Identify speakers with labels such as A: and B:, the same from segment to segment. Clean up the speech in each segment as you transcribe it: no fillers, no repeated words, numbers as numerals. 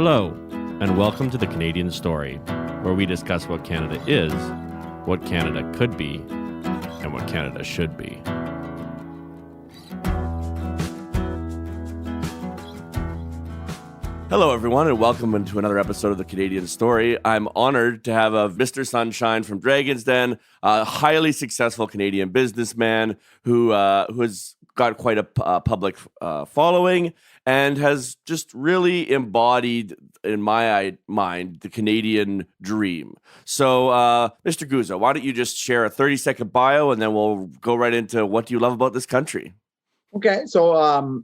A: Hello, and welcome to The Canadian Story, where we discuss what Canada is, what Canada could be, and what Canada should be. Hello, everyone, and welcome to another episode of The Canadian Story. I'm honored to have Mr. Sunshine from Dragon's Den, a highly successful Canadian businessman who has got quite a public following and has just really embodied, in my mind, the Canadian dream. So, Mr. Guzzo, why don't you just share a 30-second bio, and then we'll go right into what do you love about this country?
B: Okay, so,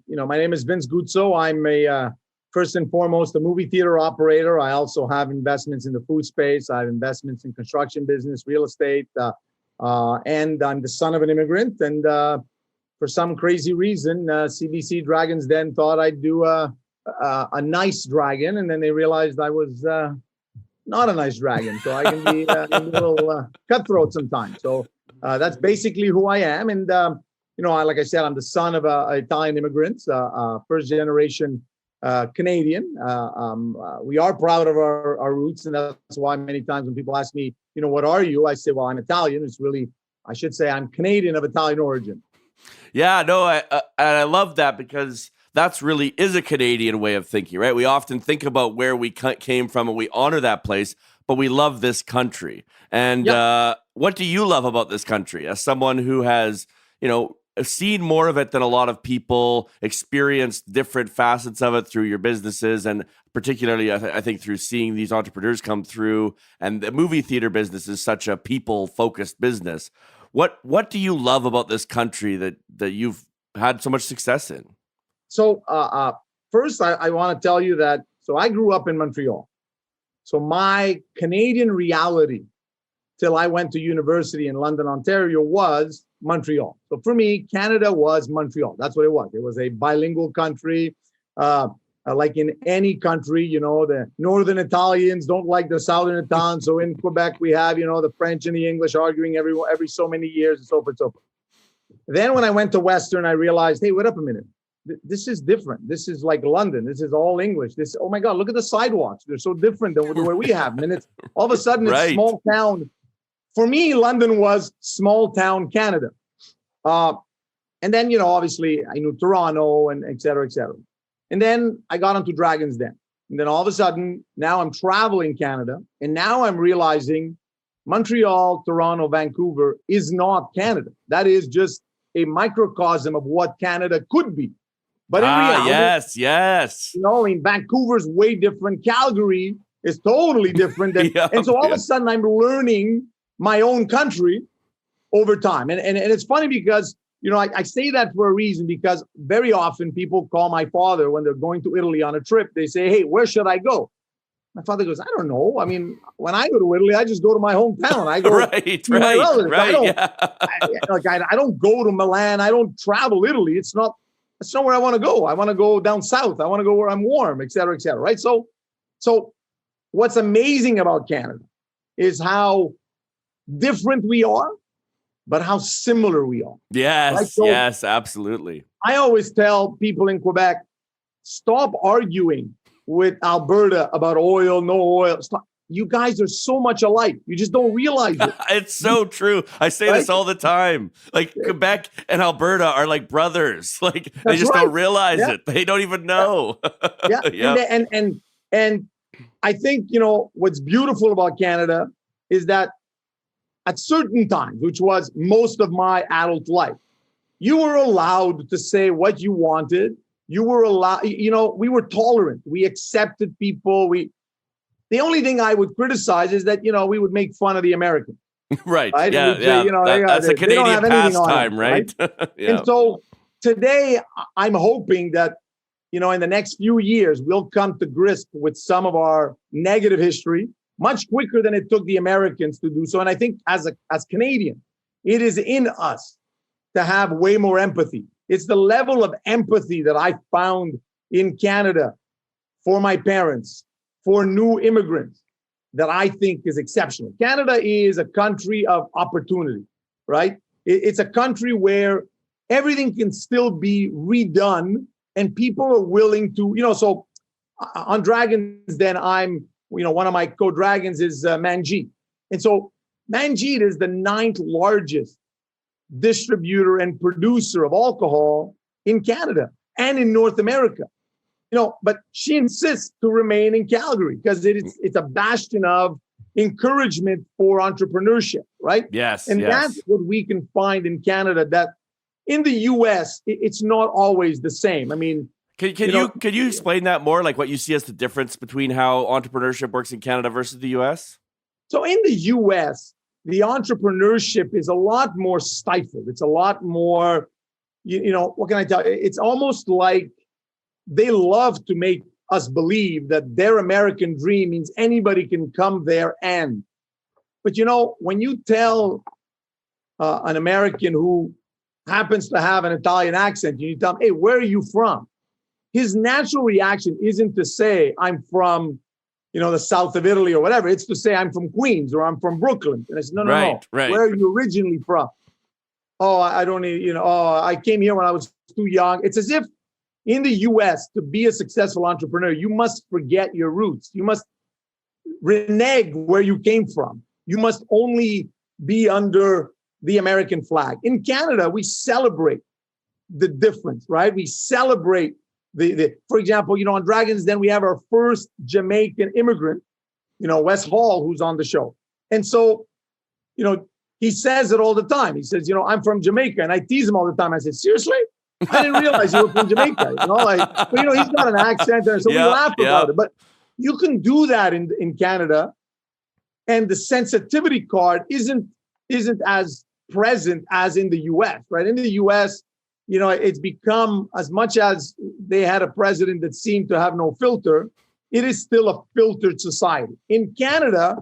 B: my name is Vince Guzzo. I'm first and foremost, a movie theater operator. I also have investments in the food space. I have investments in construction business, real estate, and I'm the son of an immigrant. And for some crazy reason, CBC Dragon's Den thought I'd do a nice dragon, and then they realized I was not a nice dragon. So I can be a little cutthroat sometimes. So that's basically who I am. And like I said, I'm the son of Italian immigrants, first generation Canadian. We are proud of our roots, and that's why many times when people ask me, what are you? I say, well, I'm Italian. It's really, I should say, I'm Canadian of Italian origin.
A: Yeah, no, I love that because that's really is a Canadian way of thinking, right? We often think about where we came from and we honor that place, but we love this country. And what do you love about this country as someone who has, seen more of it than a lot of people, experienced different facets of it through your businesses, and particularly, I think, through seeing these entrepreneurs come through. And the movie theater business is such a people-focused business. What do you love about this country that you've had so much success in?
B: So first, I want to tell you that, so I grew up in Montreal. So my Canadian reality till I went to university in London, Ontario was Montreal. So for me, Canada was Montreal. That's what it was. It was a bilingual country. Like in any country, the Northern Italians don't like the Southern Italians. So in Quebec, we have, the French and the English arguing every so many years and so forth, so forth. Then when I went to Western, I realized, hey, wait up a minute. This is different. This is like London. This is all English. Oh my God, look at the sidewalks. They're so different than the way we have. And it's all of a sudden it's small town. For me, London was small town Canada. And then, obviously I knew Toronto and et cetera, et cetera. And then I got onto Dragon's Den. And then all of a sudden, now I'm traveling Canada. And now I'm realizing Montreal, Toronto, Vancouver is not Canada. That is just a microcosm of what Canada could be. But in reality,
A: yes.
B: Vancouver's way different. Calgary is totally different. And so all of a sudden, I'm learning my own country over time. And it's funny because, I say that for a reason, because very often people call my father when they're going to Italy on a trip. They say, hey, where should I go? My father goes, I don't know. I mean, when I go to Italy, I just go to my hometown. I go to my relatives. I don't go to Milan. I don't travel Italy. That's not where I want to go. I want to go down south. I want to go where I'm warm, et cetera, right? So what's amazing about Canada is how different we are, but how similar we are.
A: Yes,
B: right? So
A: yes, absolutely.
B: I always tell people in Quebec, stop arguing with Alberta about oil, no oil. Stop. You guys are so much alike. You just don't realize it.
A: It's so true. I say this all the time. Like Quebec and Alberta are like brothers. Like they just don't realize it. They don't even know.
B: And I think, what's beautiful about Canada is that at certain times, which was most of my adult life, you were allowed to say what you wanted. You were allowed, we were tolerant. We accepted people. The only thing I would criticize is that, we would make fun of the Americans.
A: Right.
B: Yeah.
A: Say, that's a Canadian pastime, right?
B: And so today I'm hoping that, in the next few years, we'll come to grips with some of our negative history much quicker than it took the Americans to do so. And I think as Canadian, it is in us to have way more empathy. It's the level of empathy that I found in Canada for my parents, for new immigrants, that I think is exceptional. Canada is a country of opportunity, right? It's a country where everything can still be redone and people are willing to, so on Dragons, then I'm, one of my co-dragons is Manjeet. And so Manjeet is the 9th largest distributor and producer of alcohol in Canada and in North America. But she insists to remain in Calgary because it's a bastion of encouragement for entrepreneurship, right?
A: Yes.
B: And
A: yes.
B: that's what we can find in Canada, that in the US, it's not always the same. I mean,
A: can you explain that more, like what you see as the difference between how entrepreneurship works in Canada versus the US?
B: So in the US, the entrepreneurship is a lot more stifled. It's a lot more, what can I tell you? It's almost like they love to make us believe that their American dream means anybody can come there but when you tell an American who happens to have an Italian accent, you tell him, hey, where are you from? His natural reaction isn't to say, I'm from, the south of Italy or whatever. It's to say, I'm from Queens or I'm from Brooklyn. And I said, no.
A: Right.
B: Where are you originally from? Oh, I don't need, I came here when I was too young. It's as if in the US, to be a successful entrepreneur, you must forget your roots. You must renege where you came from. You must only be under the American flag. In Canada, we celebrate the difference, right? We celebrate for example, on Dragons, then we have our first Jamaican immigrant, Wes Hall, who's on the show. And so, he says it all the time. He says, I'm from Jamaica. And I tease him all the time. I said, seriously? I didn't realize you were from Jamaica. But he's got an accent. And so we laugh about it. But you can do that in Canada. And the sensitivity card isn't as present as in the US, right? In the US, it's become, as much as they had a president that seemed to have no filter, it is still a filtered society. In Canada,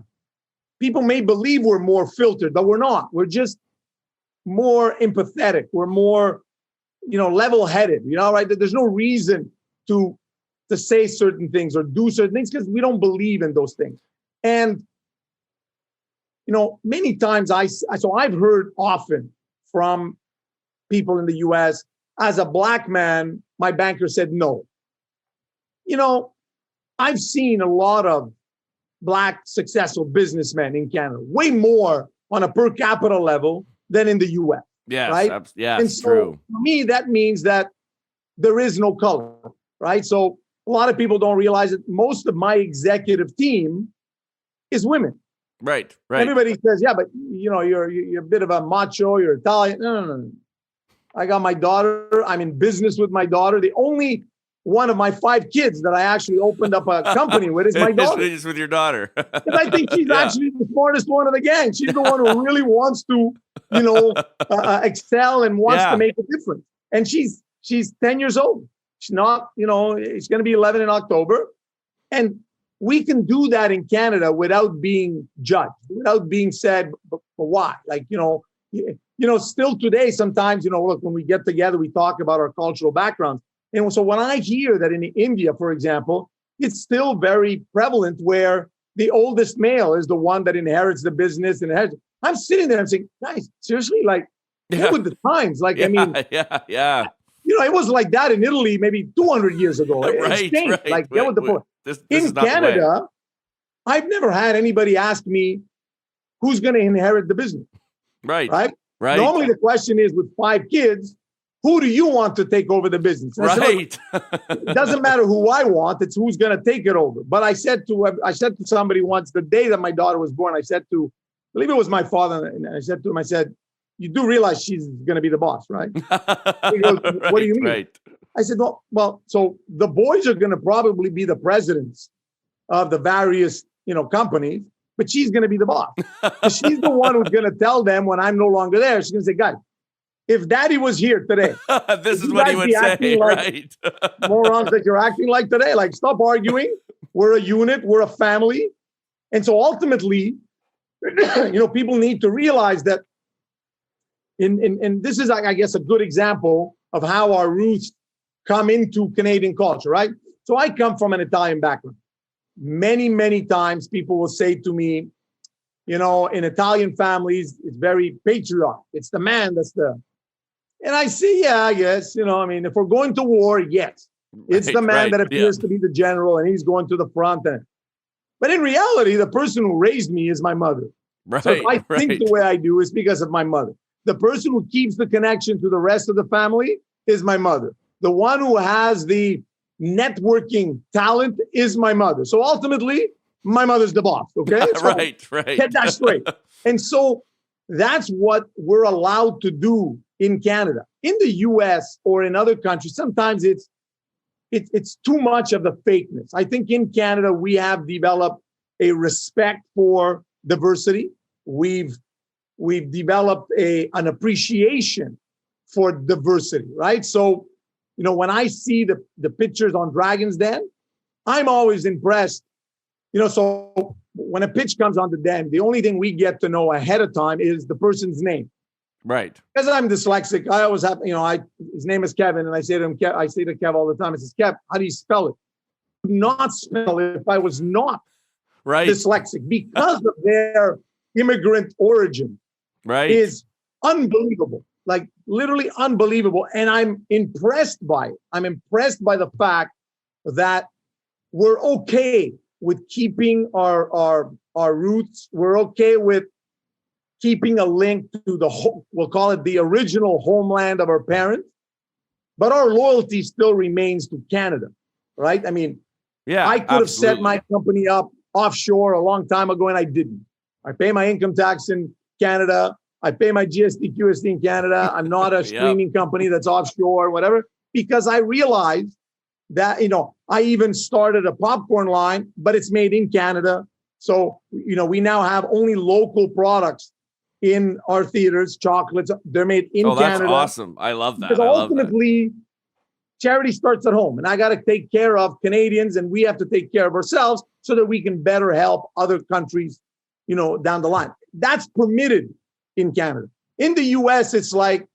B: people may believe we're more filtered, but we're not. We're just more empathetic. We're more, level-headed, right? There's no reason to say certain things or do certain things because we don't believe in those things. And, many times I've heard often from people in the US, as a Black man, my banker said no. I've seen a lot of Black successful businessmen in Canada, way more on a per capita level than in the US.
A: Yes,
B: right?
A: Yeah,
B: and
A: it's
B: so
A: true.
B: For me, that means that there is no color, right? So a lot of people don't realize that most of my executive team is women.
A: Right.
B: Everybody says, yeah, but you're a bit of a macho, you're Italian. No. I got my daughter. I'm in business with my daughter. The only one of my 5 kids that I actually opened up a company with is my daughter.
A: It's with your daughter.
B: Because I think she's actually the smartest one of the gang. She's the one who really wants to, excel and wants to make a difference. And she's 10 years old. She's not, it's going to be 11 in October. And we can do that in Canada without being judged, without being said, but why? Still today, sometimes, look, when we get together, we talk about our cultural backgrounds. And so when I hear that in India, for example, it's still very prevalent where the oldest male is the one that inherits the business. I'm sitting there and saying, guys, seriously, get with the times.
A: Yeah.
B: It was like that in Italy maybe 200 years ago.
A: Right.
B: Get with the point.
A: This
B: in Canada, I've never had anybody ask me who's going to inherit the business.
A: Right.
B: Normally the question is, with 5 kids, who do you want to take over the business? And
A: right.
B: It doesn't matter who I want; it's who's going to take it over. But I said to somebody once, the day that my daughter was born, I believe it was my father, and I said to him, I said, "You do realize she's going to be the boss, right?" He goes, "What do you mean?"
A: Right.
B: I said, "Well, so the boys are going to probably be the presidents of the various, companies, but she's going to be the boss. She's the one who's going to tell them when I'm no longer there. She's going to say, guys, if Daddy was here today,
A: this is what he would say, right?
B: Morons that you're acting like today. Stop arguing. We're a unit. We're a family." And so ultimately, people need to realize that. And this is, I guess, a good example of how our roots come into Canadian culture, right? So I come from an Italian background. Many, many times people will say to me, in Italian families, it's very patriarchal. It's the man and I say, yeah, I guess, if we're going to war, yes. It's the man that appears to be the general and he's going to the front. But in reality, the person who raised me is my mother.
A: Right,
B: so if I think the way I do, it's because of my mother. The person who keeps the connection to the rest of the family is my mother. The one who has the networking talent is my mother. So ultimately, my mother's the boss, okay? So
A: right.
B: get that straight. And so that's what we're allowed to do in Canada. In the US or in other countries, sometimes it's too much of the fakeness. I think in Canada, we have developed a respect for diversity. We've developed an appreciation for diversity, right? So, when I see the pictures on Dragon's Den, I'm always impressed. So when a pitch comes on the Den, the only thing we get to know ahead of time is the person's name.
A: Right.
B: Because I'm dyslexic, I always have, his name is Kevin, and I say to Kev all the time, I says, Kev, how do you spell it? Do not spell it if I was not dyslexic, because of their immigrant origin.
A: Right.
B: Is unbelievable, like literally unbelievable. And I'm impressed by it. I'm impressed by the fact that we're okay with keeping our roots. We're okay with keeping a link to we'll call it the original homeland of our parents, but our loyalty still remains to Canada, right? I mean, I could have set my company up offshore a long time ago, and I didn't. I pay my income tax in Canada. I pay my GST, QST in Canada. I'm not a streaming company that's offshore or whatever, because I realized that, I even started a popcorn line, but it's made in Canada. So, we now have only local products in our theaters, chocolates. They're made in Canada.
A: That's awesome. I love that.
B: Because ultimately, charity starts at home. And I got to take care of Canadians, and we have to take care of ourselves so that we can better help other countries, down the line. That's permitted in Canada. In the US, it's like,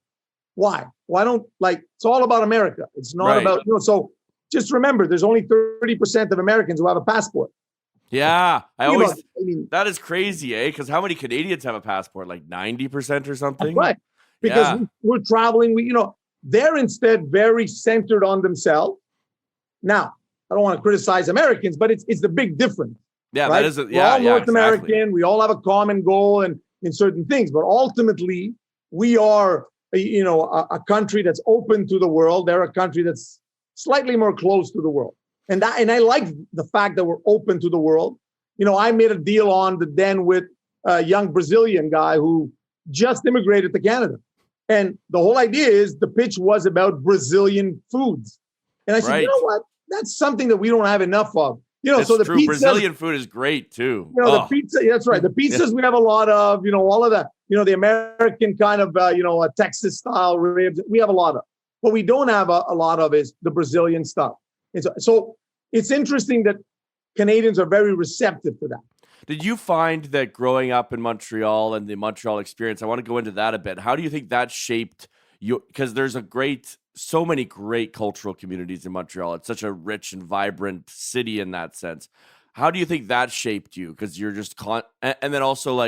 B: why? Why don't, it's all about America. It's not about, so just remember, there's only 30% of Americans who have a passport.
A: Yeah. That is crazy, Because how many Canadians have a passport? Like 90% or something?
B: Right. Because we're traveling, they're instead very centered on themselves. Now, I don't want to criticize Americans, but it's the big difference.
A: Yeah,
B: right?
A: that is
B: We're all North American. We all have a common goal in certain things, but ultimately we are, a country that's open to the world. They're a country that's slightly more close to the world. And I like the fact that we're open to the world. I made a deal on the Den with a young Brazilian guy who just immigrated to Canada. And the whole idea is the pitch was about Brazilian foods. And I said, you know what? That's something that we don't have enough of. So the
A: true. Brazilian food is great too.
B: The pizza, that's right. The pizzas we have a lot of, all of that, the American kind of, a Texas style ribs, we have a lot of. What we don't have a lot of is the Brazilian stuff. And so it's interesting that Canadians are very receptive to that.
A: Did you find that growing up in Montreal and the Montreal experience, I want to go into that a bit. How do you think that shaped you? Because there's so many great cultural communities in Montreal. It's such a rich and vibrant city in that sense. How do you think that shaped you? Because you're just and then also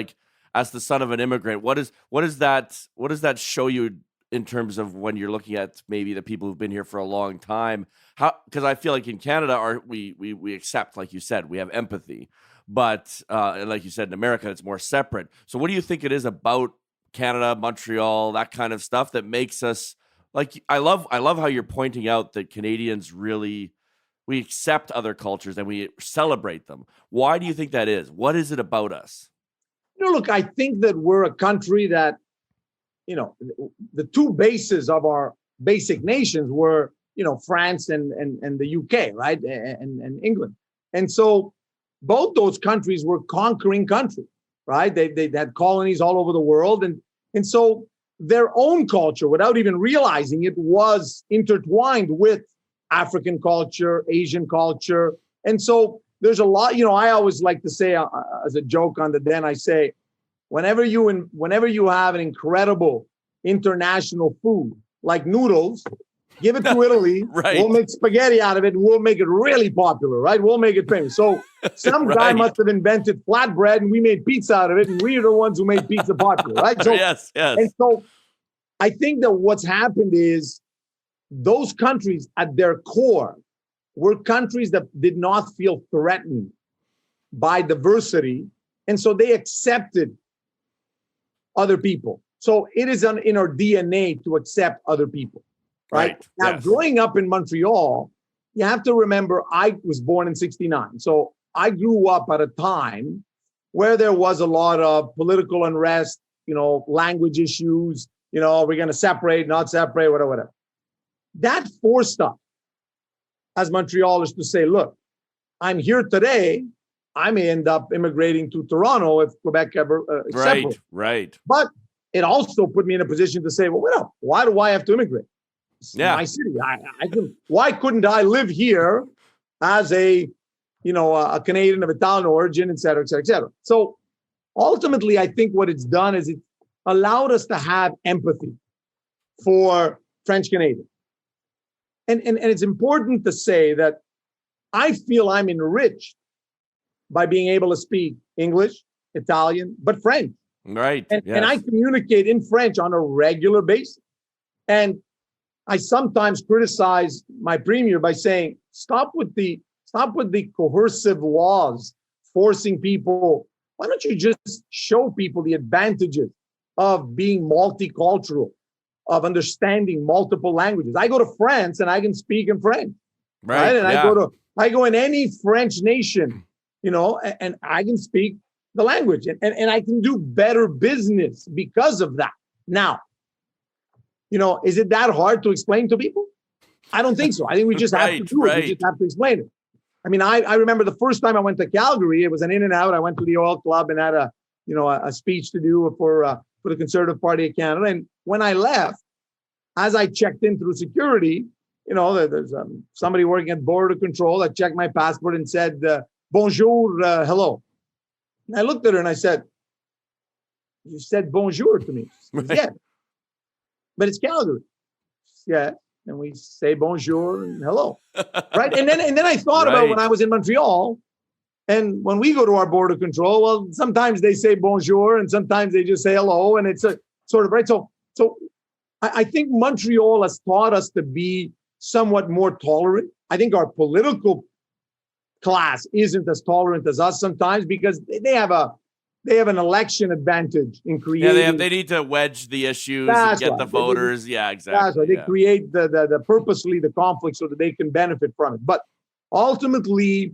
A: as the son of an immigrant, what does that show you in terms of when you're looking at maybe the people who've been here for a long time? Because I feel like in Canada, we accept, like you said, we have empathy, but like you said, in America, it's more separate. So what do you think it is about Canada, Montreal, that kind of stuff that makes us I love how you're pointing out that Canadians we accept other cultures and we celebrate them. Why do you think that is? What is it about us?
B: Look, I think that we're a country that, the two bases of our basic nations were, France and the UK, right? And England. And so both those countries were conquering countries, right? They had colonies all over the world. And so their own culture, without even realizing it, was intertwined with African culture, Asian culture. And so there's a lot, I always like to say as a joke on the Den, I say, whenever you have an incredible international food like noodles, give it to Italy.
A: Right.
B: We'll make spaghetti out of it, and we'll make it really popular, right? We'll make it famous. So some guy must have invented flatbread, and we made pizza out of it, and we are the ones who made pizza popular, right? So,
A: yes.
B: And so I think that what's happened is, those countries at their core were countries that did not feel threatened by diversity. And so they accepted other people. So it is in our DNA to accept other people, right? Now,
A: yes.
B: Growing up in Montreal, you have to remember I was born in 1969. So I grew up at a time where there was a lot of political unrest, language issues, we're going to separate, not separate, whatever. That forced us as Montrealers to say, look, I'm here today. I may end up immigrating to Toronto if Quebec ever separates.
A: Right.
B: But it also put me in a position to say, well, why do I have to immigrate? It's my city. Why couldn't I live here as a Canadian of Italian origin, et cetera, et cetera, et cetera. So ultimately, I think what it's done is it allowed us to have empathy for French Canadians. And it's important to say that I feel I'm enriched by being able to speak English, Italian, but French.
A: Right.
B: And I communicate in French on a regular basis. And I sometimes criticize my premier by saying, stop with the coercive laws forcing people. Why don't you just show people the advantages of being multicultural, of understanding multiple languages? I go to France and I can speak in French, right? And I go in any French nation, and I can speak the language, and I can do better business because of that. Now, is it that hard to explain to people? I don't think so. I think we just have to do it. We just have to explain it. I mean, I remember the first time I went to Calgary, it was an in and out. I went to the oil club and had a speech to do for the Conservative Party of Canada. And when I left, as I checked in through security, there's somebody working at border control that checked my passport and said, bonjour, hello. And I looked at her and I said, you said bonjour to me. She said, yeah, but it's Calgary. Yeah. And we say bonjour and hello, right? And then I thought about when I was in Montreal, and when we go to our border control, well, sometimes they say bonjour and sometimes they just say hello, and it's a sort of right. So I think Montreal has taught us to be somewhat more tolerant. I think our political class isn't as tolerant as us sometimes because they have an election advantage in creating.
A: Yeah, they need to wedge the issues and get the voters. Yeah, exactly.
B: That's right. They create the purposely the conflict so that they can benefit from it. But ultimately,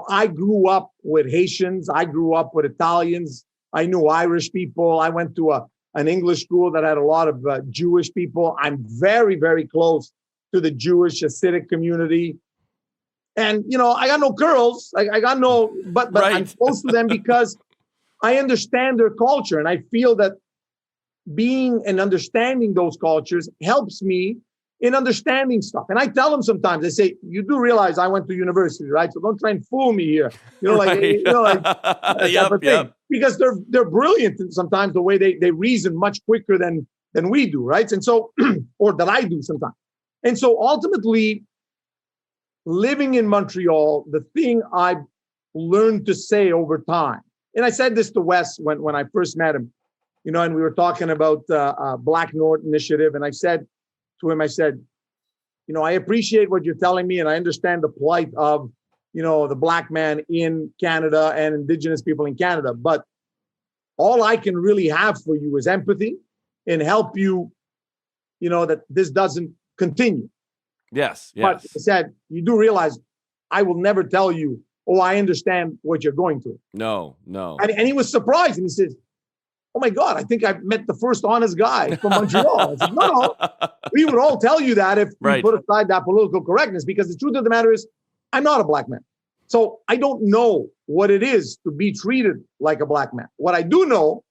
B: I grew up with Haitians. I grew up with Italians. I knew Irish people. I went to an English school that had a lot of Jewish people. I'm very, very close to the Jewish Hasidic community. And, I got no girls. I got no, but I'm close to them because I understand their culture. And I feel that being and understanding those cultures helps me in understanding stuff. And I tell them sometimes, I say, you do realize I went to university, right? So don't try and fool me here. Yep. Because they're brilliant and sometimes the way they reason much quicker than we do, right? And so, or that I do sometimes. And so ultimately, living in Montreal, the thing I've learned to say over time, and I said this to Wes when I first met him, and we were talking about Black North Initiative, and I said to him, I appreciate what you're telling me, and I understand the plight of, the Black man in Canada and Indigenous people in Canada, but all I can really have for you is empathy and help you, that this doesn't continue.
A: Yes.
B: But I said, you do realize I will never tell you, oh, I understand what you're going through.
A: No.
B: And he was surprised. And he says, oh my God, I think I've met the first honest guy from Montreal. I said, no. We would all tell you that if you put aside that political correctness, because the truth of the matter is, I'm not a Black man. So I don't know what it is to be treated like a Black man. What I do know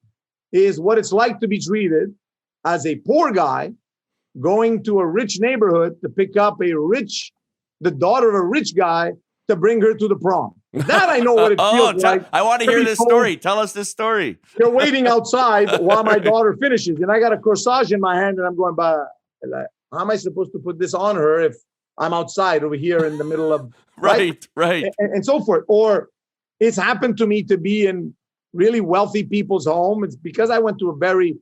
B: is what it's like to be treated as a poor guy going to a rich neighborhood to pick up the daughter of a rich guy to bring her to the prom. That I know what it feels like.
A: I want to hear this story. Tell us this story.
B: You're waiting outside while my daughter finishes, and I got a corsage in my hand, and I'm going, how am I supposed to put this on her if I'm outside over here in the middle of
A: right.
B: And so forth. Or it's happened to me to be in really wealthy people's home. It's because I went to a very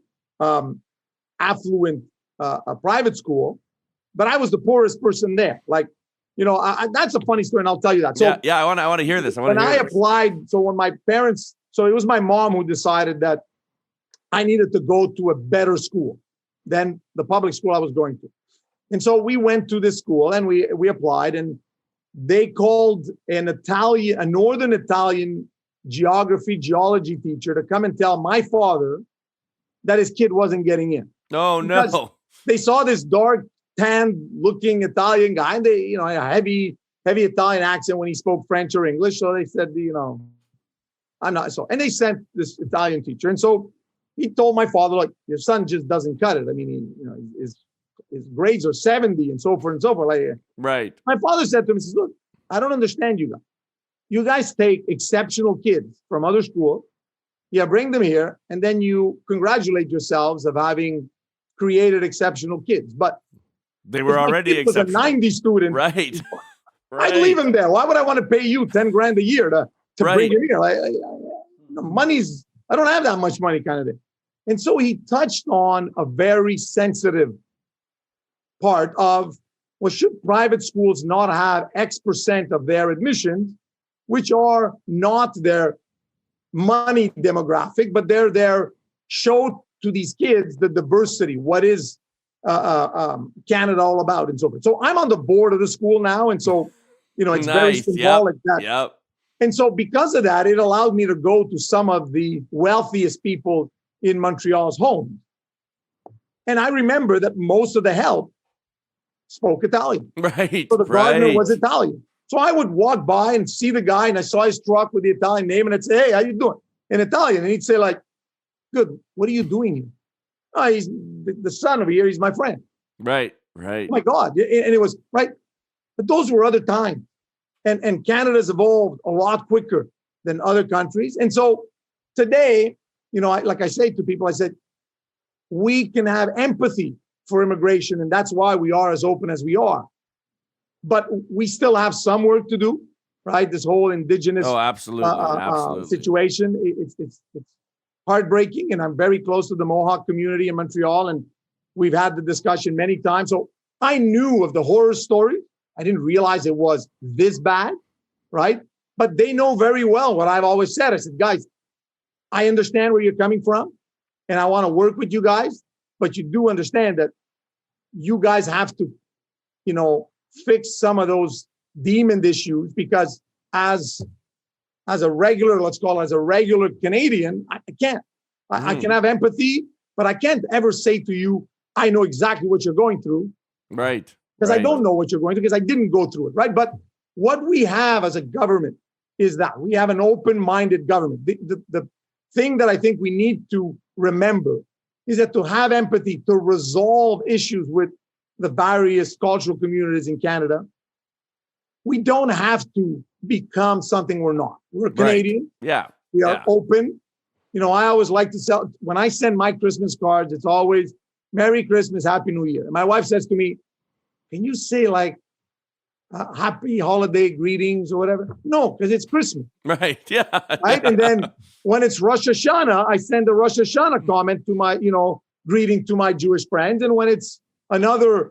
B: affluent private school but I was the poorest person there. Like, that's a funny story, and I'll tell you that. So
A: I want to hear this.
B: when I applied, so when my parents, so it was my mom who decided that I needed to go to a better school than the public school I was going to. And so we went to this school and we applied, and they called a northern Italian geology teacher to come and tell my father that his kid wasn't getting in.
A: Oh, no.
B: They saw this dark, tan looking Italian guy, and they, a heavy Italian accent when he spoke French or English. So they said, I'm not so, and they sent this Italian teacher. And so he told my father, like, your son just doesn't cut it. I mean, his grades are 70 and so forth and so forth. Like,
A: right.
B: My father said to him, he says, look, I don't understand you guys. You guys take exceptional kids from other schools, bring them here, and then you congratulate yourselves of having created exceptional kids. But
A: they were already exceptional.
B: Was a 90 student.
A: Right.
B: I'd leave him there. Why would I want to pay you 10 grand a year to bring him here? I don't have that much money, kind of thing. And so he touched on a very sensitive part of, well, should private schools not have X% of their admissions, which are not their money demographic, but they're their show to these kids the diversity, what is Canada all about, and so forth. So I'm on the board of the school now, and so it's very symbolic that.
A: Yep.
B: And so because of that, it allowed me to go to some of the wealthiest people in Montreal's homes. And I remember that most of the help spoke Italian.
A: Right.
B: So the gardener was Italian. So I would walk by and see the guy, and I saw his truck with the Italian name, and I'd say, hey, how you doing? In Italian. And he'd say, like, good, what are you doing here? Oh, he's the son of here, he's my friend.
A: Right.
B: Oh my God. And it was, right. But those were other times. And Canada's evolved a lot quicker than other countries. And so today, like I say to people, I said, we can have empathy for immigration, and that's why we are as open as we are. But we still have some work to do, right? This whole indigenous situation, it's heartbreaking, and I'm very close to the Mohawk community in Montreal, and we've had the discussion many times. So I knew of the horror story. I didn't realize it was this bad, right? But they know very well what I've always said. I said, guys, I understand where you're coming from, and I want to work with you guys, but you do understand that you guys have to, fix some of those demon issues, because as a regular, let's call it as a regular Canadian, I can't. I can have empathy, but I can't ever say to you, I know exactly what you're going through.
A: Right.
B: Because I don't know what you're going through, because I didn't go through it, right? But what we have as a government is that we have an open-minded government. The thing that I think we need to remember is that to have empathy, to resolve issues with the various cultural communities in Canada, we don't have to become something we're not. We're Canadian.
A: Right. Yeah.
B: We are open. I always like to when I send my Christmas cards, it's always Merry Christmas, Happy New Year. And my wife says to me, can you say like happy holiday greetings or whatever? No, because it's Christmas.
A: Right. Yeah.
B: Right. And then when it's Rosh Hashanah, I send a Rosh Hashanah comment to my, greeting to my Jewish friends. And when it's another,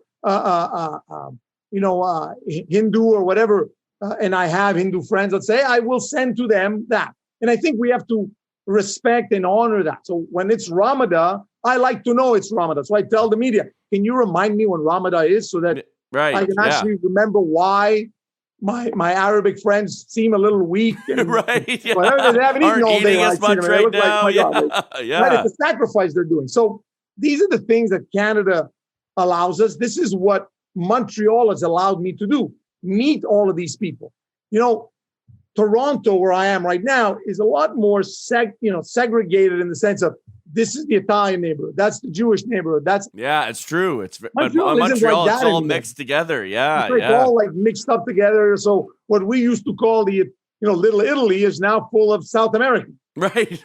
B: Hindu or whatever, and I have Hindu friends, let's say, I will send to them that. And I think we have to respect and honor that. So when it's Ramadan, I like to know it's Ramadan. So I tell the media, can you remind me when Ramadan is, so that I can actually remember why my Arabic friends seem a little weak. And
A: right. Yeah.
B: Whatever, they haven't eaten all day.
A: As much right now.
B: Like, right, it's a sacrifice they're doing. So these are the things that Canada allows us. This is what Montreal has allowed me to do. Meet all of these people. Toronto, where I am right now, is a lot more segregated in the sense of this is the Italian neighborhood, that's the Jewish neighborhood.
A: It's true.
B: Montreal
A: it's
B: like
A: all anymore. Mixed together. Yeah,
B: it's all like mixed up together. So what we used to call the Little Italy is now full of South Americans.
A: Right.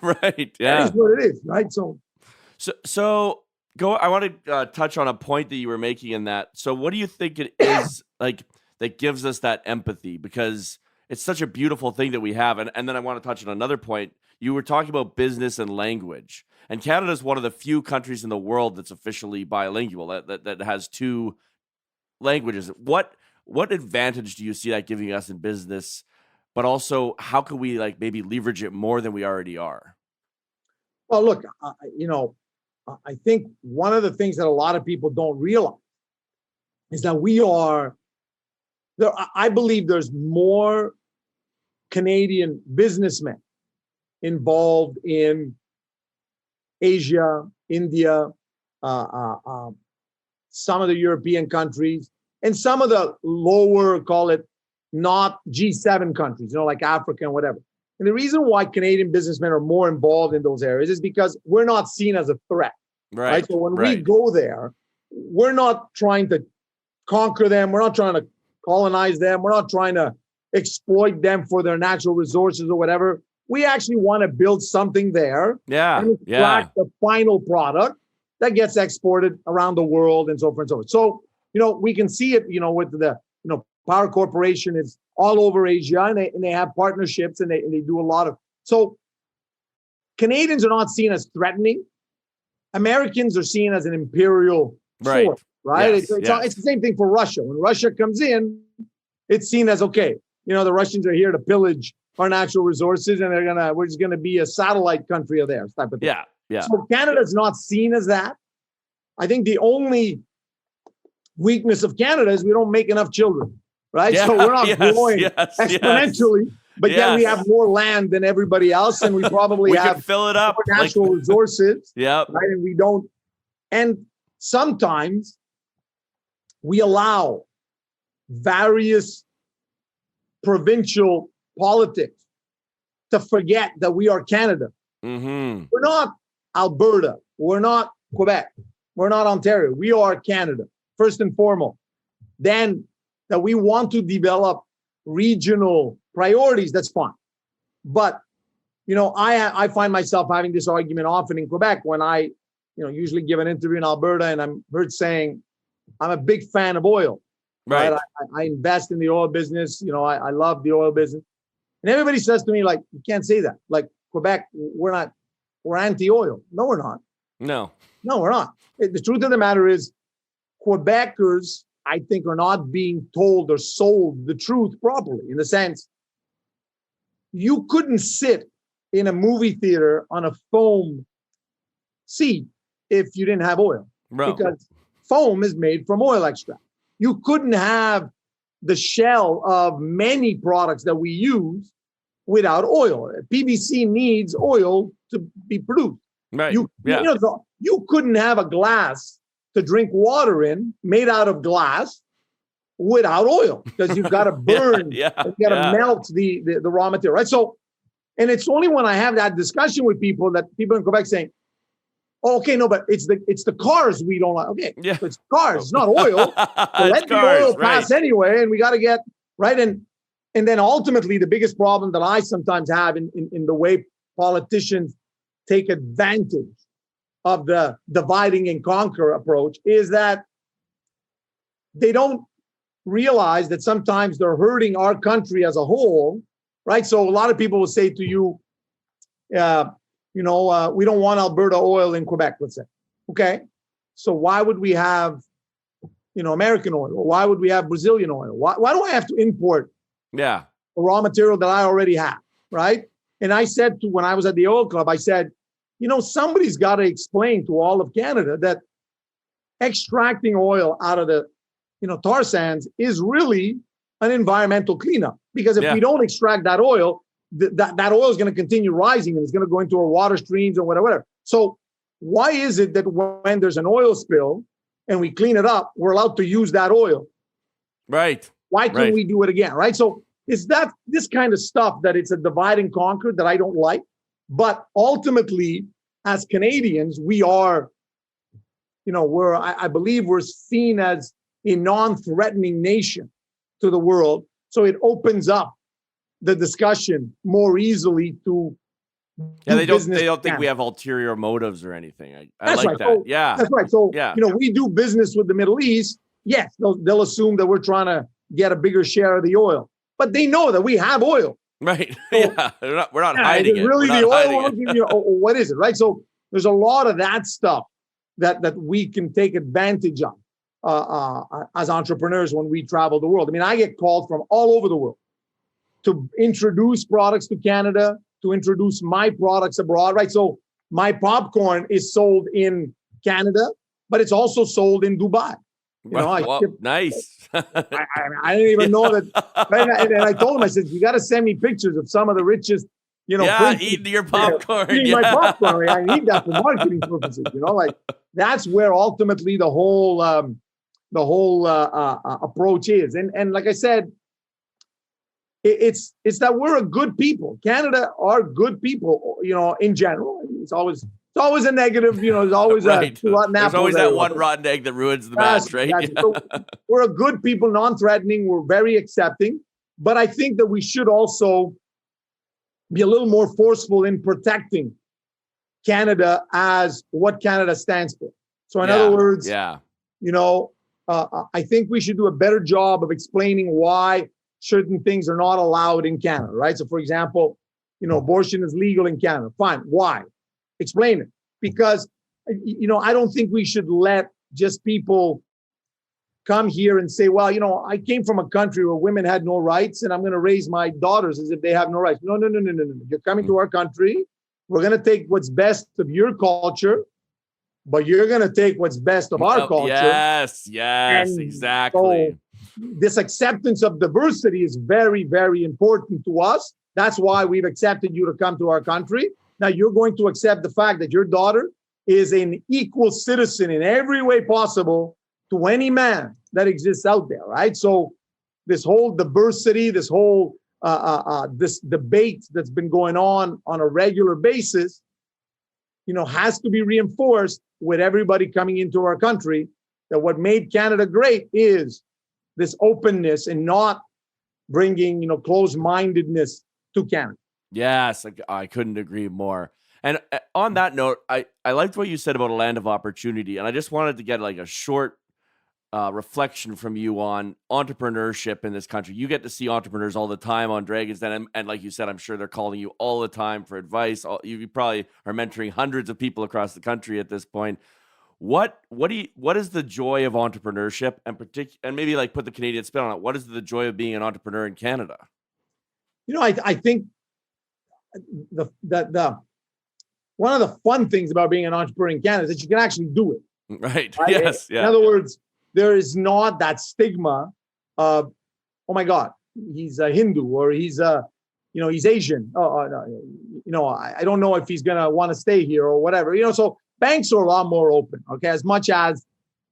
A: Yeah,
B: that is what it is. Right.
A: So go. I want to touch on a point that you were making in that. So what do you think it is like that gives us that empathy? Because it's such a beautiful thing that we have. And then I want to touch on another point. You were talking about business and language. And Canada is one of the few countries in the world that's officially bilingual, that has two languages. What advantage do you see that giving us in business? But also, how can we like maybe leverage it more than we already are?
B: Well, look, I think one of the things that a lot of people don't realize is that we are there. I believe there's more Canadian businessmen involved in Asia, India, some of the European countries, and some of the lower, call it not G7 countries, like Africa and whatever. And the reason why Canadian businessmen are more involved in those areas is because we're not seen as a threat. Right. So when we go there, we're not trying to conquer them. We're not trying to colonize them. We're not trying to exploit them for their natural resources or whatever. We actually want to build something there. And extract the final product that gets exported around the world and so forth and so forth. So, we can see it, with the, Power Corporation is all over Asia, and they have partnerships, and they do a lot of. So Canadians are not seen as threatening. Americans are seen as an imperial force, right? Yes, it's the same thing for Russia. When Russia comes in, it's seen as, okay, the Russians are here to pillage our natural resources, and we're just gonna be a satellite country of theirs, type of thing. So Canada's not seen as that. I think the only weakness of Canada is we don't make enough children, right? So we're not growing exponentially, but yet we have more land than everybody else, and we probably have
A: fill it up
B: more natural resources. Right? And we don't. And sometimes we allow various provincial politics to forget that we are Canada. We're not Alberta. We're not Quebec. We're not Ontario. We are Canada, first and foremost. Then that we want to develop regional priorities, that's fine. But, I find myself having this argument often in Quebec when I, usually give an interview in Alberta, and I'm heard saying, I'm a big fan of oil. Right. I invest in the oil business. I love the oil business. And everybody says to me, like, you can't say that. Like, Quebec, we're anti-oil. No, we're not. No, we're not. The truth of the matter is, Quebecers, I think, are not being told or sold the truth properly, in the sense, you couldn't sit in a movie theater on a foam seat if you didn't have oil. Because foam is made from oil extract. You couldn't have the shell of many products that we use without oil. PVC needs oil to be produced. You couldn't have a glass to drink water in made out of glass without oil, because you've got to burn, you got to melt the raw material, right? So, and it's only when I have that discussion with people that people in Quebec saying, oh, okay, no, but it's the cars we don't like. Okay, so it's cars, it's not oil. So let the oil pass anyway, and we got to get, right? And then ultimately, the biggest problem that I sometimes have in the way politicians take advantage of the dividing and conquer approach is that they don't realize that sometimes they're hurting our country as a whole, right? So a lot of people will say to you, we don't want Alberta oil in Quebec, let's say. Okay, so why would we have, American oil? Or why would we have Brazilian oil? Why do I have to import a raw material that I already have, right? And I said when I was at the oil club, I said, somebody's got to explain to all of Canada that extracting oil out of the, tar sands is really an environmental cleanup. Because if we don't extract that oil, that oil is going to continue rising, and it's going to go into our water streams or whatever. So why is it that when there's an oil spill and we clean it up, we're allowed to use that oil?
A: Right.
B: Why can't we do it again? Right. So it's this kind of stuff that it's a divide and conquer that I don't like. But ultimately, as Canadians, we are, I believe we're seen as a non-threatening nation to the world. So it opens up the discussion more easily to
A: they don't think we have ulterior motives or anything. I like that.
B: That's right. So we do business with the Middle East. Yes, they'll assume that we're trying to get a bigger share of the oil, but they know that we have oil.
A: Right. So, we're not hiding it.
B: Really, the oil? What is it? Right. So there's a lot of that stuff that we can take advantage of. as entrepreneurs when we travel the world. I mean, I get called from all over the world to introduce products to Canada, to introduce my products abroad, right? So my popcorn is sold in Canada, but it's also sold in Dubai.
A: Nice.
B: I didn't even know that. And I told him, I said, you got to send me pictures of some of the richest,
A: eating your popcorn.
B: Eating my popcorn. I need that for marketing purposes. That's where ultimately the whole approach is. And like I said, it's that we're a good people. Canada are good people, in general. It's always a negative, there's always
A: right.
B: rotten apple.
A: There's always that one rotten egg that ruins the match, right?
B: So we're a good people, non-threatening. We're very accepting. But I think that we should also be a little more forceful in protecting Canada as what Canada stands for. So in other words, I think we should do a better job of explaining why certain things are not allowed in Canada, right? So for example, abortion is legal in Canada. Fine. Why? Explain it. Because, I don't think we should let just people come here and say, well, I came from a country where women had no rights and I'm going to raise my daughters as if they have no rights. No. You're coming to our country. We're going to take what's best of your culture, but you're going to take what's best of our culture.
A: Yes, exactly.
B: So this acceptance of diversity is very, very important to us. That's why we've accepted you to come to our country. Now you're going to accept the fact that your daughter is an equal citizen in every way possible to any man that exists out there, right? So this whole diversity, this whole this debate that's been going on a regular basis, has to be reinforced with everybody coming into our country, that what made Canada great is this openness and not bringing, closed-mindedness to Canada.
A: Yes, I couldn't agree more. And on that note, I liked what you said about a land of opportunity, and I just wanted to get like a short reflection from you on entrepreneurship in this country. You get to see entrepreneurs all the time on Dragon's Den, and like you said, I'm sure they're calling you all the time for advice. You probably are mentoring hundreds of people across the country at this point. What is the joy of entrepreneurship, and maybe like put the Canadian spin on it? What is the joy of being an entrepreneur in Canada?
B: I think the one of the fun things about being an entrepreneur in Canada is that you can actually do it.
A: Right. Yes.
B: In other words, there is not that stigma of, oh my God, he's a Hindu or he's he's Asian. I don't know if he's gonna want to stay here or whatever. So banks are a lot more open. Okay, as much as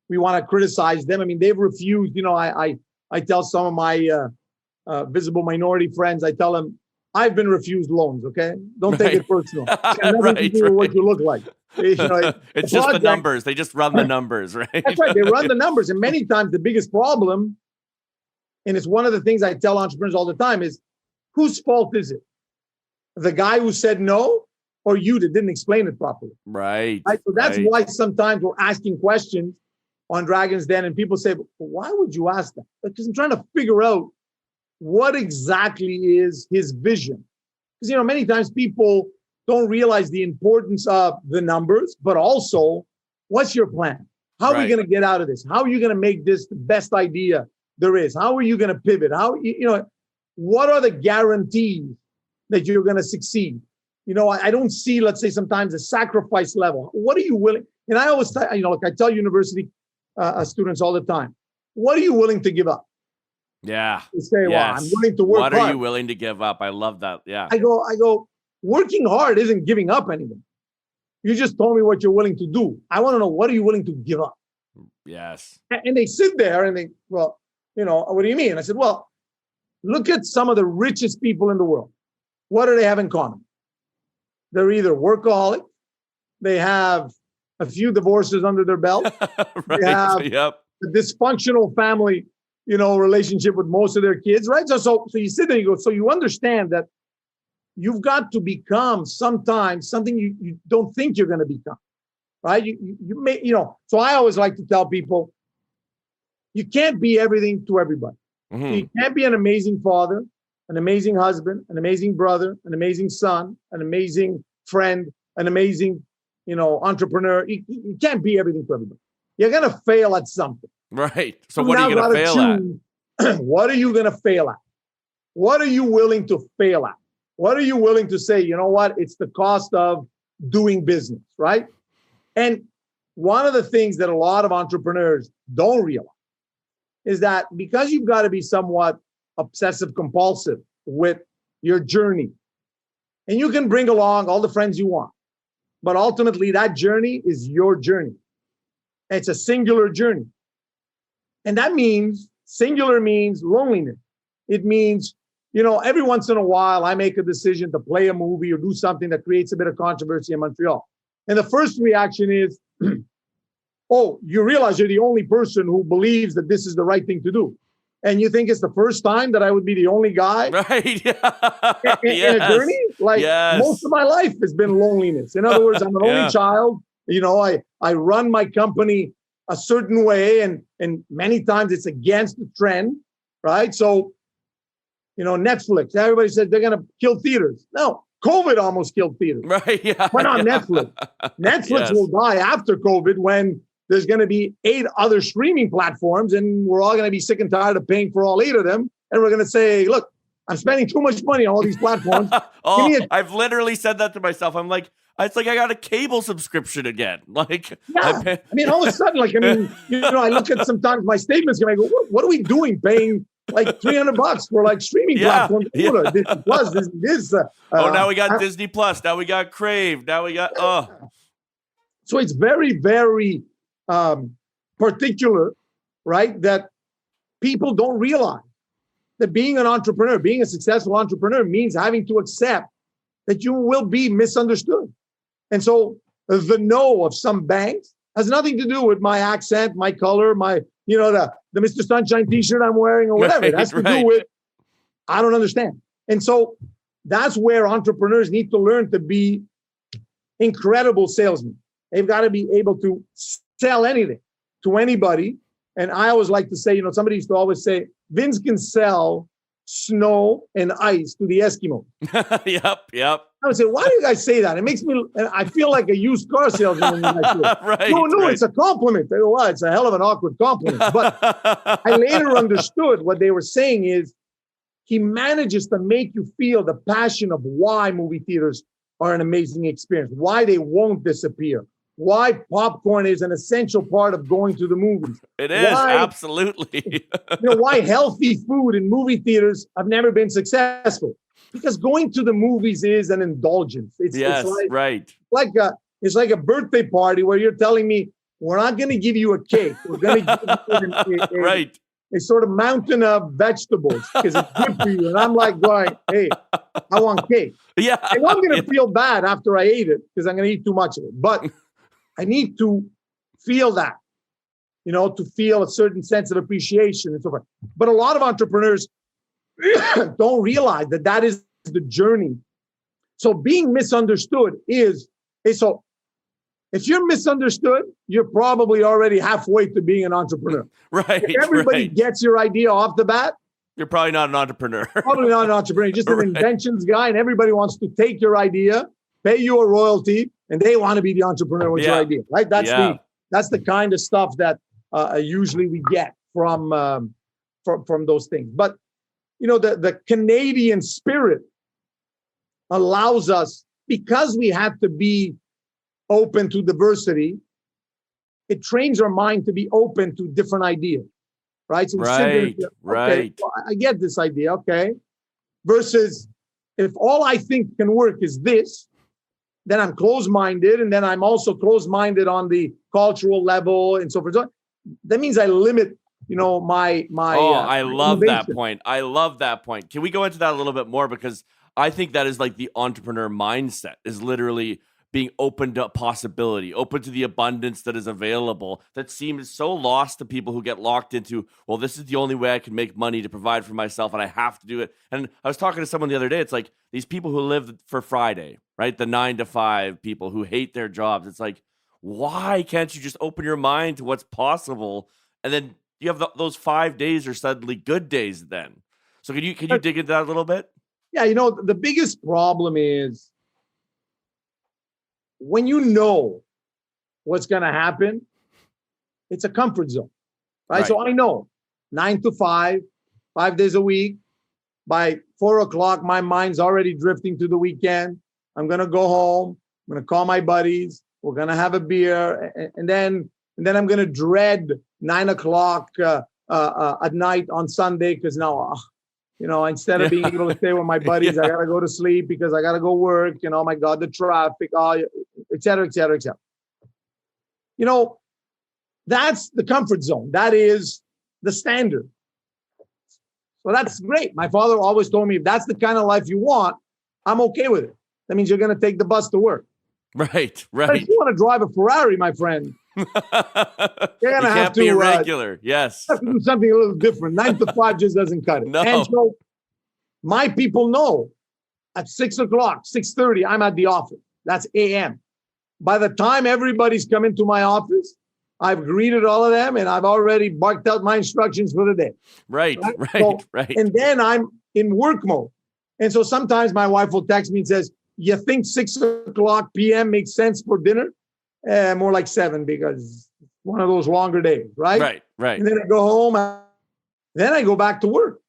B: we want to criticize them, I mean, they've refused. I tell some of my visible minority friends, I tell them, I've been refused loans, okay? Don't take it personal. It's got nothing to do with what you look like.
A: It's just the numbers. They just run the numbers, right?
B: That's right. They run the numbers. And many times the biggest problem, and it's one of the things I tell entrepreneurs all the time, is whose fault is it? The guy who said no, or you that didn't explain it properly?
A: Right.
B: So that's why sometimes we're asking questions on Dragon's Den and people say, well, why would you ask that? Because I'm trying to figure out what exactly is his vision. Because, many times people don't realize the importance of the numbers, but also what's your plan? How are we going to get out of this? How are you going to make this the best idea there is? How are you going to pivot? What are the guarantees that you're going to succeed? I don't see, let's say sometimes a sacrifice level. What are you willing? And I always, I tell university students all the time, what are you willing to give up?
A: Yeah.
B: You say, well, I'm willing to work hard.
A: What are you willing to give up? I love that. Yeah.
B: I go, working hard isn't giving up anything. You just told me what you're willing to do. I want to know, what are you willing to give up?
A: Yes.
B: And they sit there and they, well, what do you mean? I said, well, look at some of the richest people in the world. What do they have in common? They're either workaholic, they have a few divorces under their belt,
A: right.
B: They have a dysfunctional family, relationship with most of their kids, right? So you sit there and you go, so you understand that you've got to become sometimes something you don't think you're going to become, right? You may, so I always like to tell people, you can't be everything to everybody.
A: Mm-hmm.
B: You can't be an amazing father, an amazing husband, an amazing brother, an amazing son, an amazing friend, an amazing, entrepreneur. You can't be everything to everybody. You're going to fail at something.
A: Right. So
B: You
A: what are you
B: now
A: going to
B: gotta
A: fail at?
B: choose, what are you going to fail at? What are you willing to fail at? What are you willing to say, you know what? It's the cost of doing business, right? And one of the things that a lot of entrepreneurs don't realize is that because you've got to be somewhat obsessive compulsive with your journey, and you can bring along all the friends you want, but ultimately that journey is your journey. It's a singular journey. And that means singular means loneliness. It means, every once in a while, I make a decision to play a movie or do something that creates a bit of controversy in Montreal. And the first reaction is, oh, you realize you're the only person who believes that this is the right thing to do. And you think it's the first time that I would be the only guy
A: Right.
B: in a journey? Like most of my life has been loneliness. In other words, I'm an only child. I run my company a certain way, and many times it's against the trend, right? So, Netflix, everybody says they're going to kill theaters. No, COVID almost killed theaters.
A: Right. Yeah.
B: But not Netflix. Netflix will die after COVID when there's going to be 8 other streaming platforms, and we're all going to be sick and tired of paying for all 8 of them. And we're going to say, look, I'm spending too much money on all these platforms.
A: I've literally said that to myself. I'm like, it's like I got a cable subscription again. Like,
B: yeah. All of a sudden, I look at sometimes my statements and I go, what are we doing paying like $300 for like streaming platforms?
A: Yeah.
B: This.
A: Now we got Disney Plus. Now we got Crave. Now we got,
B: So it's very, very particular, right? That people don't realize that being an entrepreneur, being a successful entrepreneur means having to accept that you will be misunderstood. And so the no of some banks has nothing to do with my accent, my color, my, the Mr. Sunshine t-shirt I'm wearing or whatever. It has to do with, I don't understand. And so that's where entrepreneurs need to learn to be incredible salesmen. They've got to be able to sell anything to anybody. And I always like to say, somebody used to always say, Vince can sell snow and ice to the Eskimos.
A: Yep.
B: I would say, why do you guys say that? It makes me, I feel like a used car salesman. No, it's a compliment. I go, well, it's a hell of an awkward compliment. But I later understood what they were saying is he manages to make you feel the passion of why movie theaters are an amazing experience, why they won't disappear, why popcorn is an essential part of going to the movies.
A: It is, absolutely.
B: Why healthy food in movie theaters have never been successful. Because going to the movies is an indulgence. It's like a birthday party where you're telling me, we're not going to give you a cake. We're going to give you a sort of mountain of vegetables because it's good for you. And I'm like going, hey, I want cake.
A: Yeah.
B: And I'm going to feel bad after I ate it because I'm going to eat too much of it. But I need to feel that, to feel a certain sense of appreciation and so forth. But a lot of entrepreneurs don't realize that is the journey. So being misunderstood so if you're misunderstood, you're probably already halfway to being an entrepreneur.
A: Right.
B: If everybody gets your idea off the bat,
A: you're probably not an entrepreneur.
B: Probably not an entrepreneur. You're just an inventions guy, and everybody wants to take your idea, pay you a royalty, and they want to be the entrepreneur with your idea. Right? That's the kind of stuff that usually we get from those things. But the Canadian spirit allows us, because we have to be open to diversity, it trains our mind to be open to different ideas, right? So
A: right.
B: Well, I get this idea, okay. Versus if all I think can work is this, then I'm closed-minded, and then I'm also closed-minded on the cultural level and so forth. So that means I limit my
A: I love that point. I love that point. Can we go into that a little bit more? Because I think that is like the entrepreneur mindset, is literally being open to possibility, open to the abundance that is available, that seems so lost to people who get locked into, well, this is the only way I can make money to provide for myself and I have to do it. And I was talking to someone the other day, it's like these people who live for Friday, right? The 9-to-5 people who hate their jobs. It's like, why can't you just open your mind to what's possible? And then you have those 5 days are suddenly good days then. So can you dig into that a little bit?
B: Yeah, the biggest problem is when you know what's going to happen, it's a comfort zone. right? So I know 9 to 5, 5 days a week. By 4 o'clock, my mind's already drifting to the weekend. I'm gonna go home. I'm gonna call my buddies. We're gonna have a beer, and then I'm gonna dread 9 o'clock at night on Sunday because now, instead of being able to stay with my buddies, I gotta go to sleep because I gotta go work. Oh my God, the traffic, et cetera, et cetera, et cetera. That's the comfort zone. That is the standard. So that's great. My father always told me, if that's the kind of life you want, I'm okay with it. That means you're going to take the bus to work.
A: Right.
B: But if you want to drive a Ferrari, my friend, you're going to have to
A: be regular. Yes.
B: Have to do something a little different. 9 to 5 just doesn't cut it.
A: No.
B: And so my people know at 6 o'clock, 6:30, I'm at the office. That's a.m. By the time everybody's come into my office, I've greeted all of them and I've already barked out my instructions for the day.
A: Right.
B: And then I'm in work mode. And so sometimes my wife will text me and says, you think 6 o'clock p.m. makes sense for dinner? More like 7 because one of those longer days, right?
A: Right.
B: And then I go home. Then I go back to work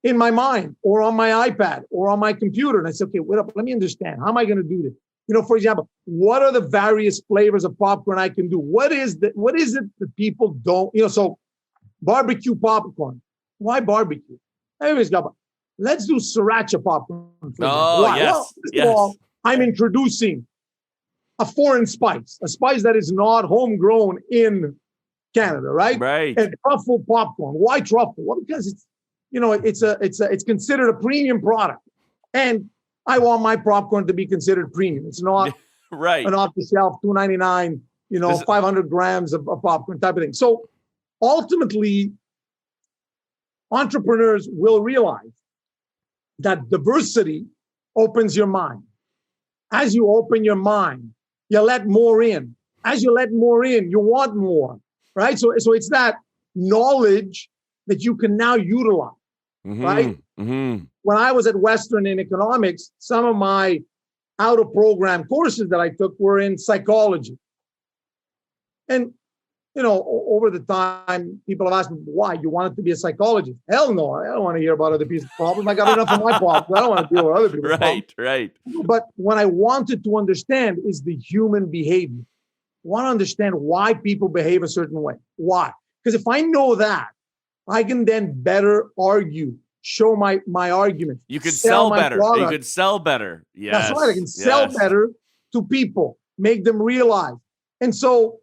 B: in my mind or on my iPad or on my computer. And I say, okay, wait up, let me understand. How am I going to do this? For example, what are the various flavors of popcorn I can do? What is it that people don't, so barbecue popcorn. Why barbecue? Anyways, let's do sriracha popcorn.
A: Oh, yes.
B: Well, first of all, I'm introducing a foreign spice, a spice that is not homegrown in Canada, right?
A: Right.
B: And truffle popcorn. Why truffle? Well, because it's considered a premium product. And I want my popcorn to be considered premium. It's not
A: right.
B: an off-the-shelf $2.99, 500 grams of popcorn type of thing. So ultimately, entrepreneurs will realize that diversity opens your mind. As you open your mind, you let more in. As you let more in, you want more, right? So it's that knowledge that you can now utilize, right?
A: Mm-hmm.
B: When I was at Western in economics, some of my out-of-program courses that I took were in psychology. And, over the time, people have asked me, why? You wanted to be a psychologist? Hell no, I don't want to hear about other people's problems. I got enough of my problems. I don't want to deal with other people's problems.
A: Right.
B: But what I wanted to understand is the human behavior. I want to understand why people behave a certain way. Why? Because if I know that, I can then better argue, show my argument.
A: You could sell better.
B: Product.
A: You could sell better. Yes.
B: That's right. I can sell better to people, make them realize. And so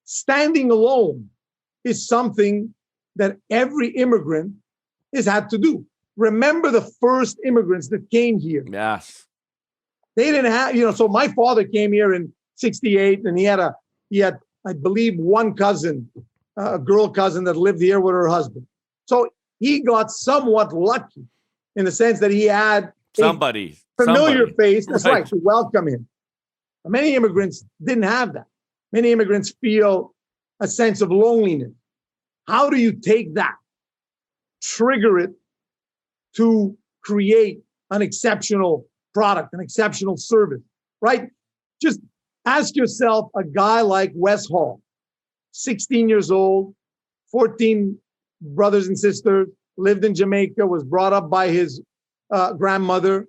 B: standing alone is something that every immigrant has had to do. Remember the first immigrants that came here.
A: Yes.
B: They didn't have, so my father came here in 68 and he had, I believe, one cousin, a girl cousin that lived here with her husband. So he got somewhat lucky in the sense that he had
A: somebody
B: familiar face. That's right, to welcome him. Many immigrants didn't have that. Many immigrants feel a sense of loneliness. How do you take that, trigger it to create an exceptional product, an exceptional service, right? Just ask yourself, a guy like Wes Hall, 16 years old, 14 brothers and sisters, lived in Jamaica, was brought up by his grandmother,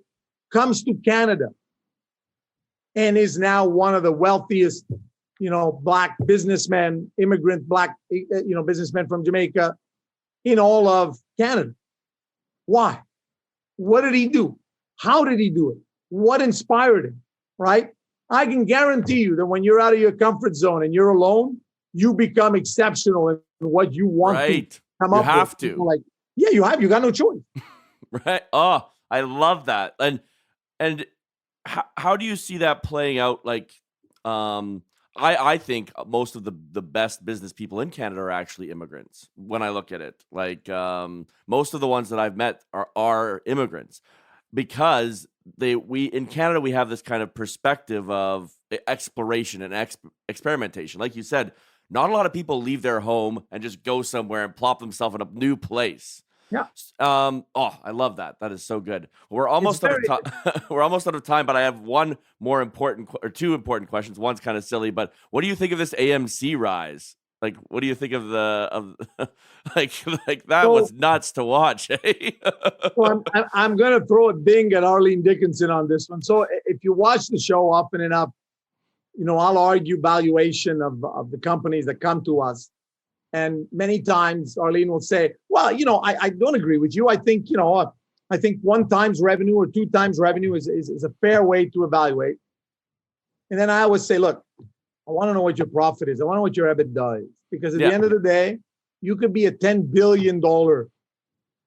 B: comes to Canada and is now one of the wealthiest, Black businessmen, immigrant Black, businessmen from Jamaica in all of Canada. Why? What did he do? How did he do it? What inspired him, right? I can guarantee you that when you're out of your comfort zone and you're alone, you become exceptional in what you want to come up with. You have to. You got no choice.
A: Right. Oh, I love that. And how do you see that playing out? Like, I think most of the best business people in Canada are actually immigrants. When I look at it, like most of the ones that I've met are immigrants, because in Canada we have this kind of perspective of exploration and experimentation. Like you said, not a lot of people leave their home and just go somewhere and plop themselves in a new place.
B: Yeah.
A: I love that. That is so good. We're almost out of time. We're almost out of time, but I have one more important or two important questions. One's kind of silly, but what do you think of this AMC rise? Like, what do you think of like that
B: So,
A: was nuts to watch, eh?
B: so I'm going to throw a ding at Arlene Dickinson on this one. So if you watch the show often enough, I'll argue valuation of the companies that come to us. And many times Arlene will say, well, I don't agree with you. I think, I think 1 times revenue or 2 times revenue is a fair way to evaluate. And then I always say, look, I want to know what your profit is. I want to know what your EBITDA is. Because at the end of the day, you could be a $10 billion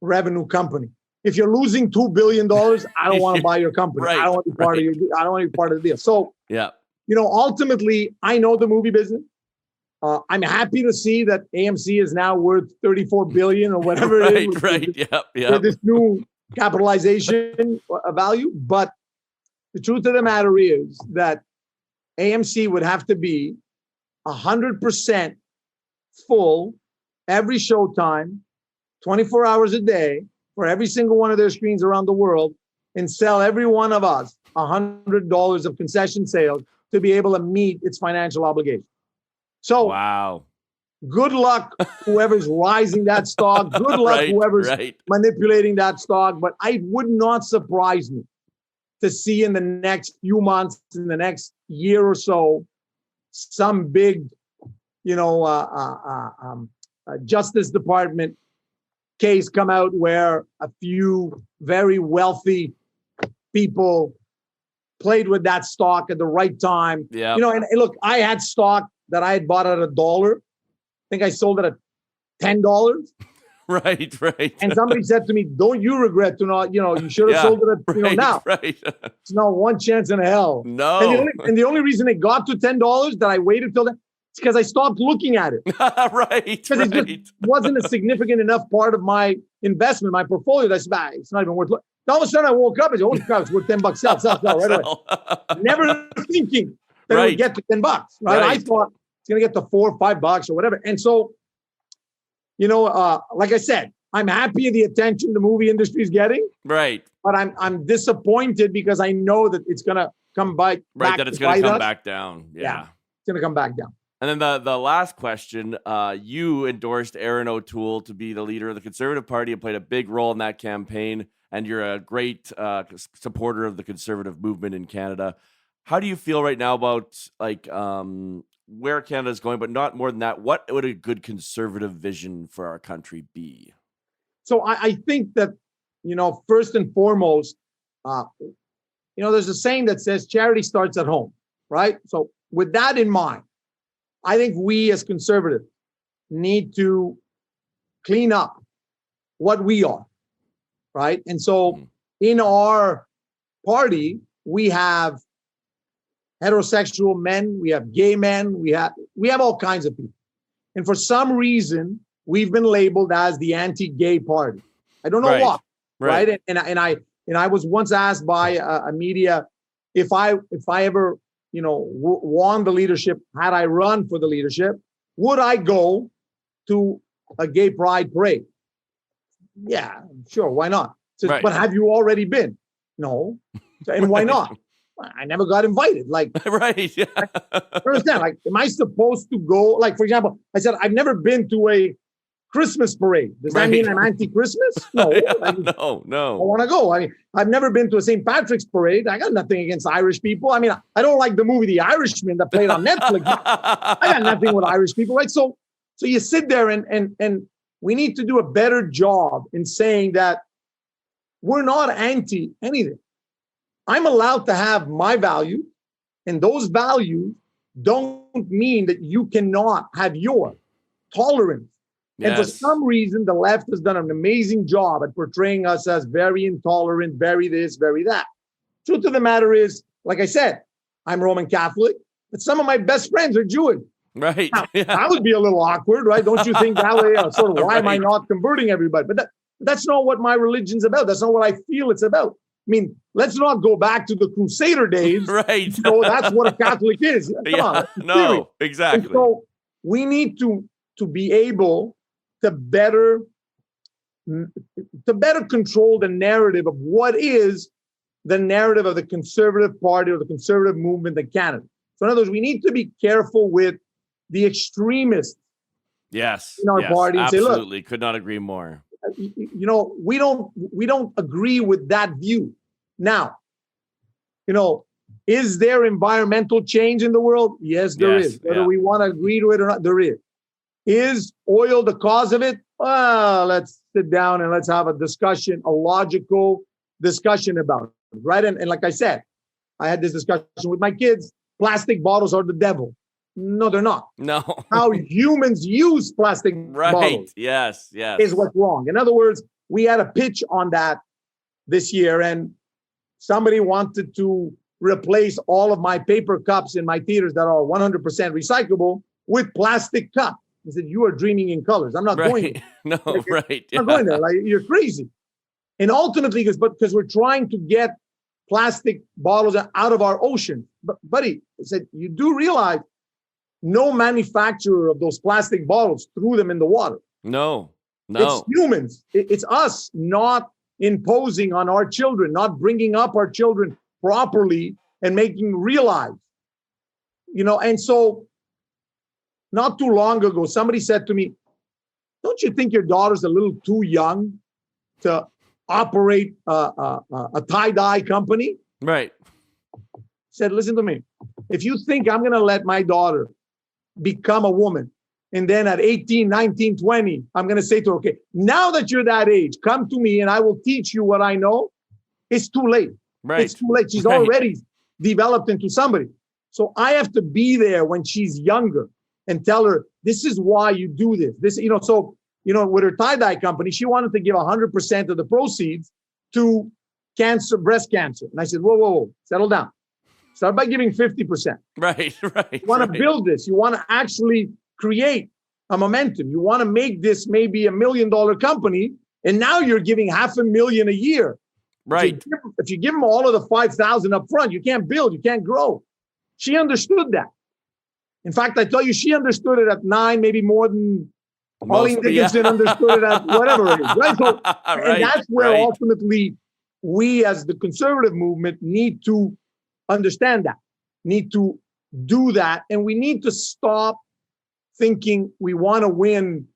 B: revenue company. If you're losing $2 billion, I don't want to buy your company.
A: Right,
B: I don't want to be part of I don't want to be part of the deal. So, ultimately, I know the movie business. I'm happy to see that AMC is now worth $34 billion or whatever it is. With this new capitalization value. But the truth of the matter is that AMC would have to be 100% full every showtime, 24 hours a day for every single one of their screens around the world, and sell every one of us $100 of concession sales to be able to meet its financial obligation. So,
A: wow.
B: Good luck, whoever's rising that stock. Good luck, whoever's manipulating that stock. But it would not surprise me to see in the next few months, in the next year or so, some big, Justice Department case come out where a few very wealthy people played with that stock at the right time.
A: Yeah.
B: And look, I had stock that I had bought at $1. I think I sold it at $10.
A: Right.
B: And somebody said to me, don't you regret to not, you should have sold it at, now.
A: Right.
B: It's not one chance in hell.
A: No.
B: And the only reason it got to $10 that I waited till then, it's because I stopped looking at it. Because it just wasn't a significant enough part of my investment, my portfolio. That's it's not even worth looking. All of a sudden I woke up and said, holy crap, it's worth $10. Sell right away. Never thinking that it would get to $10, right? I thought it's going to get to $4 or $5 or whatever. And so, like I said, I'm happy the attention the movie industry is getting.
A: Right.
B: But I'm disappointed because I know that it's going to come back.
A: Right, that it's going to come back down. Yeah.
B: It's going to come back down.
A: And then the last question, you endorsed Erin O'Toole to be the leader of the Conservative Party and played a big role in that campaign. And you're a great supporter of the conservative movement in Canada. How do you feel right now about where Canada is going, but not more than that? What would a good conservative vision for our country be?
B: So I think that, first and foremost, there's a saying that says charity starts at home, right? So with that in mind, I think we as conservatives need to clean up what we are, right? And so in our party, we have heterosexual men, we have gay men, we have all kinds of people. And for some reason, we've been labeled as the anti-gay party. I don't know why, right? And I was once asked by a media if I ever won the leadership, had I run for the leadership, would I go to a gay pride parade? Yeah, sure, why not? Says, but have you already been? No. And why not? I never got invited. Like,
A: Yeah.
B: I understand. Like, am I supposed to go? Like, for example, I said, I've never been to a Christmas parade. Does that mean I'm anti-Christmas? No.
A: No.
B: I want to go. I mean, I've never been to a St. Patrick's parade. I got nothing against Irish people. I mean, I don't like the movie The Irishman that played on Netflix. I got nothing with Irish people, right? So you sit there and we need to do a better job in saying that we're not anti anything. I'm allowed to have my value, and those values don't mean that you cannot have your tolerance. Yes. And for some reason, the left has done an amazing job at portraying us as very intolerant, very this, very that. Truth of the matter is, like I said, I'm Roman Catholic, but some of my best friends are Jewish.
A: Right.
B: Now, that would be a little awkward, right? Don't you think that way? Sort of, why am I not converting everybody? But that's not what my religion's about. That's not what I feel it's about. I mean, let's not go back to the Crusader days.
A: Right.
B: That's what a Catholic is. Come on.
A: No, exactly.
B: And so we need to be able to better control the narrative of what is the narrative of the Conservative Party or the conservative movement in Canada. So in other words, we need to be careful with the extremists
A: Yes.
B: in our
A: Yes.
B: party and say, look,
A: Absolutely. Could not agree more.
B: we don't agree with that view. Now, is there environmental change in the world? Yes, there is. Whether we want to agree to it or not, there is. Is oil the cause of it? Well, let's sit down and let's have a discussion, a logical discussion about it, right? And like I said, I had this discussion with my kids. Plastic bottles are the devil. No, they're not.
A: No.
B: How humans use plastic bottles
A: Yes.
B: is what's wrong. In other words, we had a pitch on that this year, and somebody wanted to replace all of my paper cups in my theaters that are 100% recyclable with plastic cups. I said, you are dreaming in colors. I'm not going there.
A: No, right.
B: I'm not going there. Like, you're crazy. And ultimately, because we're trying to get plastic bottles out of our ocean. But buddy, I said, you do realize no manufacturer of those plastic bottles threw them in the water.
A: No.
B: It's humans. It's us not imposing on our children, not bringing up our children properly and making realize, and so not too long ago, somebody said to me, don't you think your daughter's a little too young to operate a tie-dye company?
A: Right.
B: Said, listen to me. If you think I'm going to let my daughter become a woman, and then at 18, 19, 20, I'm going to say to her, okay, now that you're that age, come to me and I will teach you what I know. It's too late.
A: Right. It's
B: too late. She's already developed into somebody. So I have to be there when she's younger and tell her, this is why you do this. With her tie-dye company, she wanted to give 100% of the proceeds to breast cancer. And I said, whoa, settle down. Start by giving 50%.
A: Right.
B: You want to build this. You want to actually create a momentum. You want to make this maybe $1 million company, and now you're giving $500,000 a year.
A: Right.
B: If you give them all of the 5,000 up front, you can't build, you can't grow. She understood that. In fact, I tell you, she understood it at 9, maybe more than Pauline Dickinson understood it at whatever it is. Right. So, and that's where ultimately we as the conservative movement need to understand that, need to do that. And we need to stop thinking we want to win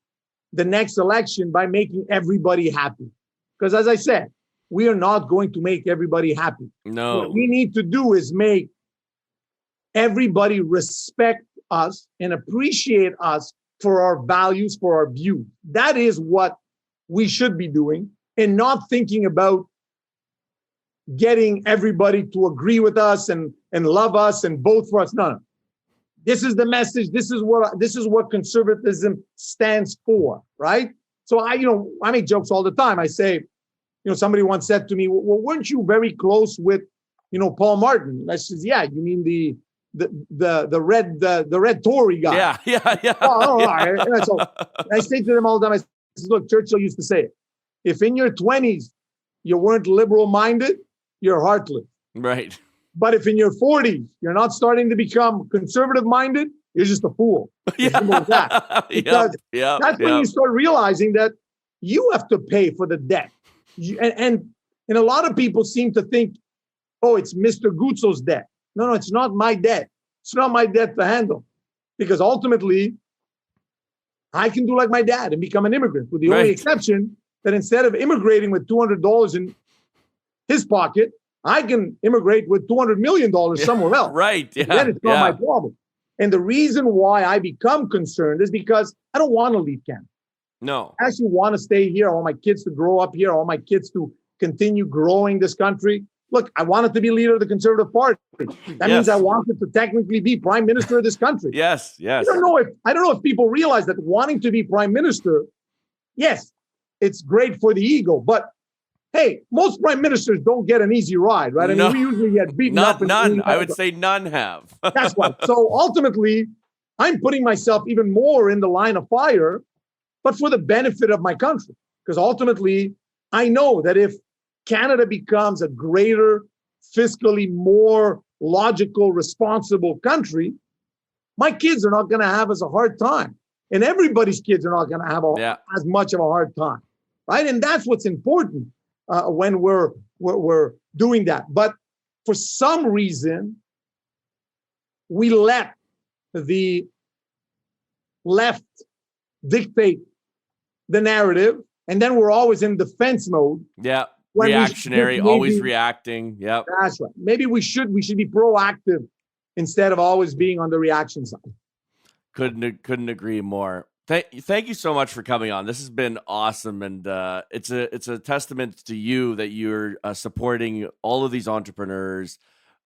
B: the next election by making everybody happy. Because as I said, we are not going to make everybody happy.
A: No.
B: What we need to do is make everybody respect us and appreciate us for our values, for our views. That is what we should be doing, and not thinking about getting everybody to agree with us and love us and vote for us. No. This is the message. This is what conservatism stands for, right? So I make jokes all the time. I say, somebody once said to me, well, weren't you very close with, Paul Martin? I says, yeah, you mean the red Tory guy?
A: Yeah.
B: Oh, yeah. So I say to them all the time, I say, look, Churchill used to say it. If in your 20s you weren't liberal minded, you're heartless. Right. But if in your 40s you're not starting to become conservative minded, you're just a fool. That. Because that's when you start realizing that you have to pay for the debt. And a lot of people seem to think, oh, it's Mr. Guzzo's debt. No, it's not my debt. It's not my debt to handle. Because ultimately, I can do like my dad and become an immigrant, with the only exception that instead of immigrating with $200 in his pocket, I can immigrate with $200 million somewhere else.
A: Right. Yeah.
B: Then it's not my problem. And the reason why I become concerned is because I don't want to leave Canada.
A: No.
B: I actually want to stay here. I want my kids to grow up here. I want my kids to continue growing this country. Look, I wanted to be leader of the Conservative Party. That means I wanted to technically be prime minister of this country.
A: Yes.
B: I don't know if people realize that wanting to be prime minister, yes, it's great for the ego, but hey, most prime ministers don't get an easy ride, right? I mean, we usually get beaten up.
A: None. I would say none have.
B: That's why. So ultimately, I'm putting myself even more in the line of fire, but for the benefit of my country. Because ultimately, I know that if Canada becomes a greater, fiscally more logical, responsible country, my kids are not going to have as a hard time. And everybody's kids are not going to have as much of a hard time, right? And that's what's important when we're doing that. But for some reason, we let the left dictate the narrative, and then we're always in defense mode.
A: Yeah,
B: when
A: reactionary, always reacting. Yep,
B: that's right. Maybe we should be proactive instead of always being on the reaction side.
A: Couldn't agree more. Thank you so much for coming on. This has been awesome, and it's a testament to you that you're supporting all of these entrepreneurs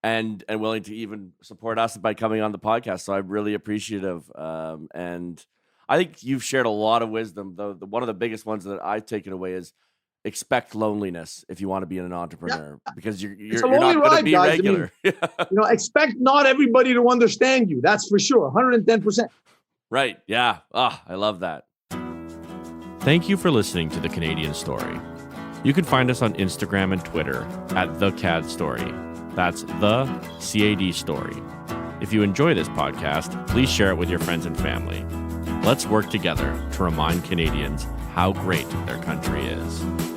A: and willing to even support us by coming on the podcast. So I'm really appreciative, and I think you've shared a lot of wisdom. The one of the biggest ones that I've taken away is expect loneliness if you want to be an entrepreneur, because you're not going to be guys. Regular.
B: I mean, expect not everybody to understand you. That's for sure, 110%.
A: Right. Yeah. I love that. Thank you for listening to The Canadian Story. You can find us on Instagram and Twitter at The CAD Story. That's The CAD Story. If you enjoy this podcast, please share it with your friends and family. Let's work together to remind Canadians how great their country is.